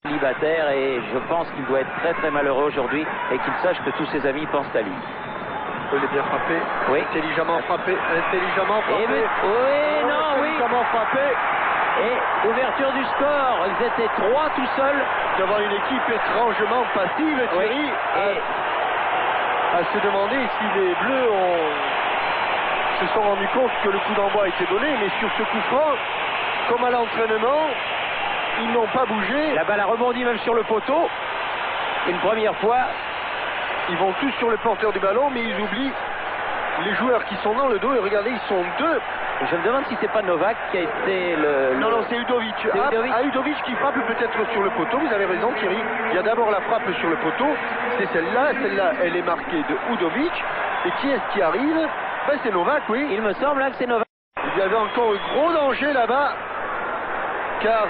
célibataire et je pense qu'il doit être très très malheureux aujourd'hui et qu'il sache que tous ses amis pensent à lui. Il est bien frappé, oui. Intelligemment frappé, intelligemment frappé. Oui, non, oui. Intelligemment frappé. Et ouverture du score, ils étaient trois tout seuls. Devant une équipe étrangement passive, Thierry, oui. à se demander si les Bleus se sont rendus compte que le coup d'envoi a été donné, mais sur ce coup franc, comme à l'entraînement, ils n'ont pas bougé. La balle a rebondi même sur le poteau. Une première fois. Ils vont tous sur le porteur du ballon, mais ils oublient les joueurs qui sont dans le dos. Et regardez, ils sont deux. Je me demande si c'est pas Novak qui a été le... Non, c'est Udovic. Udovic qui frappe peut-être sur le poteau. Vous avez raison, Thierry. Il y a d'abord la frappe sur le poteau. C'est celle-là. Celle-là, elle est marquée de Udovic. Et qui est-ce qui arrive? Ben, c'est Novak, oui. Il me semble que c'est Novak. Il y avait encore un gros danger là-bas. Car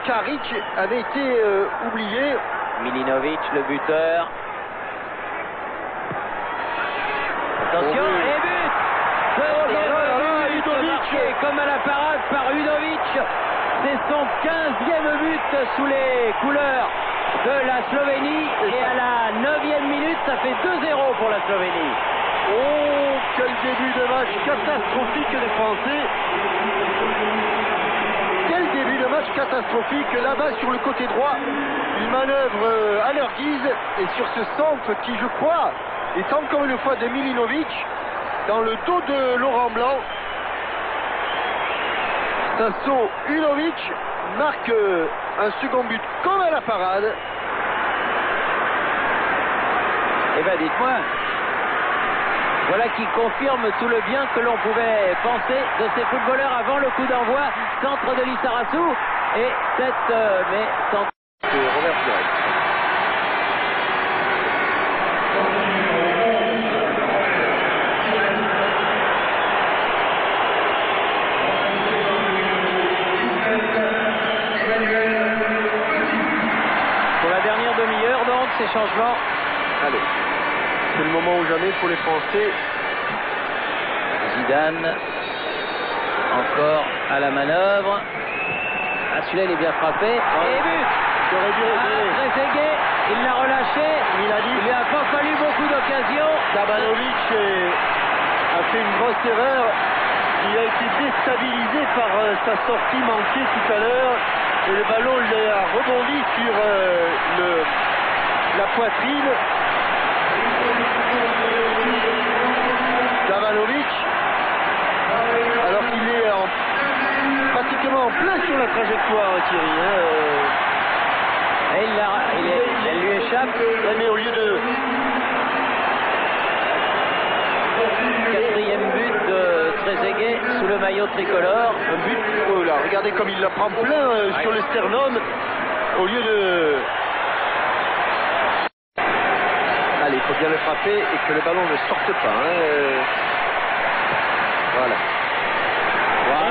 Karic avait été oublié. Milinovic, le buteur. Attention, et but! Deuxième but marqué comme à la parade par Udovic. C'est son 15e but sous les couleurs de la Slovénie. Et à la 9e minute, ça fait 2-0 pour la Slovénie. Oh, quel début de match catastrophique des Français. Quel début de match catastrophique. Là-bas sur le côté droit, ils manœuvrent à leur guise. Et sur ce centre qui, je crois, est encore une fois de Milinovic dans le dos de Laurent Blanc. Tasso Udovic marque un second but comme à la parade. Eh bien, dites-moi, voilà qui confirme tout le bien que l'on pouvait penser de ces footballeurs avant le coup d'envoi. Centre de Lissarassou et cette mais centre de Robert Pires. Pour la dernière demi-heure donc, ces changements. Allez, c'est le moment ou jamais pour les Français. Zidane, encore à la manœuvre. Ah, celui-là, il est bien frappé. Et but! Trezeguet, il l'a relâché. Il lui a pas fallu beaucoup d'occasions. Dabanovic a fait une grosse erreur. Il a été déstabilisé par sa sortie manquée tout à l'heure. Et le ballon lui a rebondi sur la poitrine. Dabanovic, alors qu'il est pratiquement en plein sur la trajectoire, Thierry. Et elle lui échappe. Mais au lieu de... Quatrième but de Trezeguet sous le maillot tricolore. Un but, oh là, regardez comme il la prend plein sur le sternum. Au lieu de... Allez, il faut bien le frapper et que le ballon ne sorte pas. Voilà.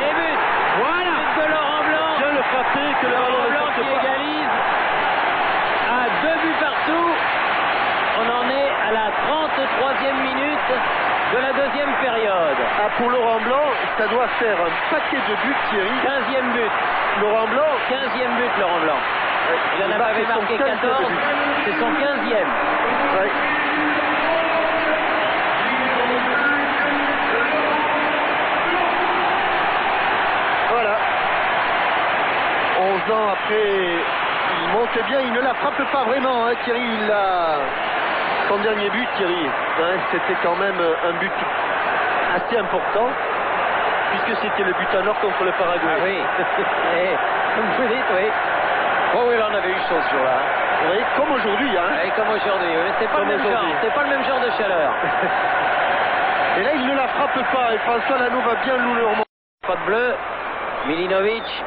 Et but! Voilà! But de Laurent Blanc. Bien le frapper, que le ballon ne sorte qui pas. égalise à 2 buts partout. On en est à la 33e minute de la deuxième période. Ah, pour Laurent Blanc, ça doit faire un paquet de buts, Thierry. 15e but. Laurent Blanc. 15e but, Laurent Blanc. Il en avait marqué 14. C'est son 15e. Ouais. Voilà. 11 ans après, il monte bien, il ne la frappe pas vraiment, Thierry. Son dernier but, Thierry, c'était quand même un but assez important, puisque c'était le but en or contre le Paraguay. Ah oui. Et, comme vous dites, oui. Oh oui, là, on avait eu chaud ce jour-là. Oui, comme aujourd'hui. Oui, comme aujourd'hui. Oui. C'est pas le même genre. C'est pas le même genre de chaleur. Et là, il ne la frappe pas. Et François Lanoux va bien nous le remonter. Pas de bleu. Milinovic.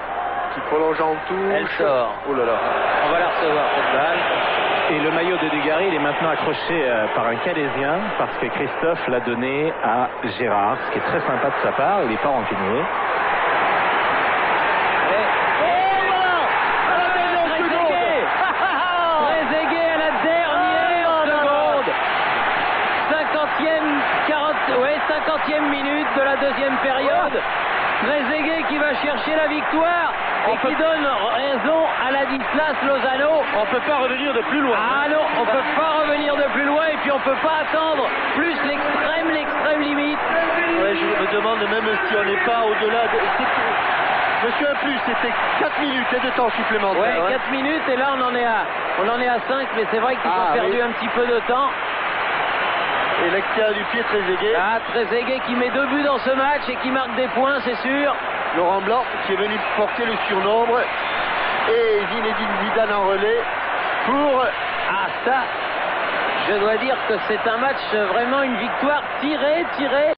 Qui prolonge en touche. Elle sort. Oh là là. On va la recevoir, cette balle. Et le maillot de Dugarry, il est maintenant accroché par un Calaisien parce que Christophe l'a donné à Gérard, ce qui est très sympa de sa part. Il n'est pas rancunier. Trezeguet à la dernière seconde. 50e minute de la deuxième période. Trezeguet qui va chercher la victoire. et qui donne raison à Ladislas Lozano. On peut pas revenir de plus loin. Ah non, on peut pas revenir de plus loin et puis on peut pas attendre plus l'extrême limite. Ouais, je me demande même si on n'est pas au-delà de... Je me souviens plus, c'était 4 minutes de temps supplémentaire. Ouais, 4 minutes et là on en est à 5, mais c'est vrai qu'ils ont perdu un petit peu de temps. Et l'extérieur du pied, Trezeguet. Ah, Trezeguet qui met 2 buts dans ce match et qui marque des points, c'est sûr. Laurent Blanc qui est venu porter le surnombre. Et Zinedine Zidane en relais pour... Ah ça, je dois dire que c'est un match, vraiment une victoire tirée.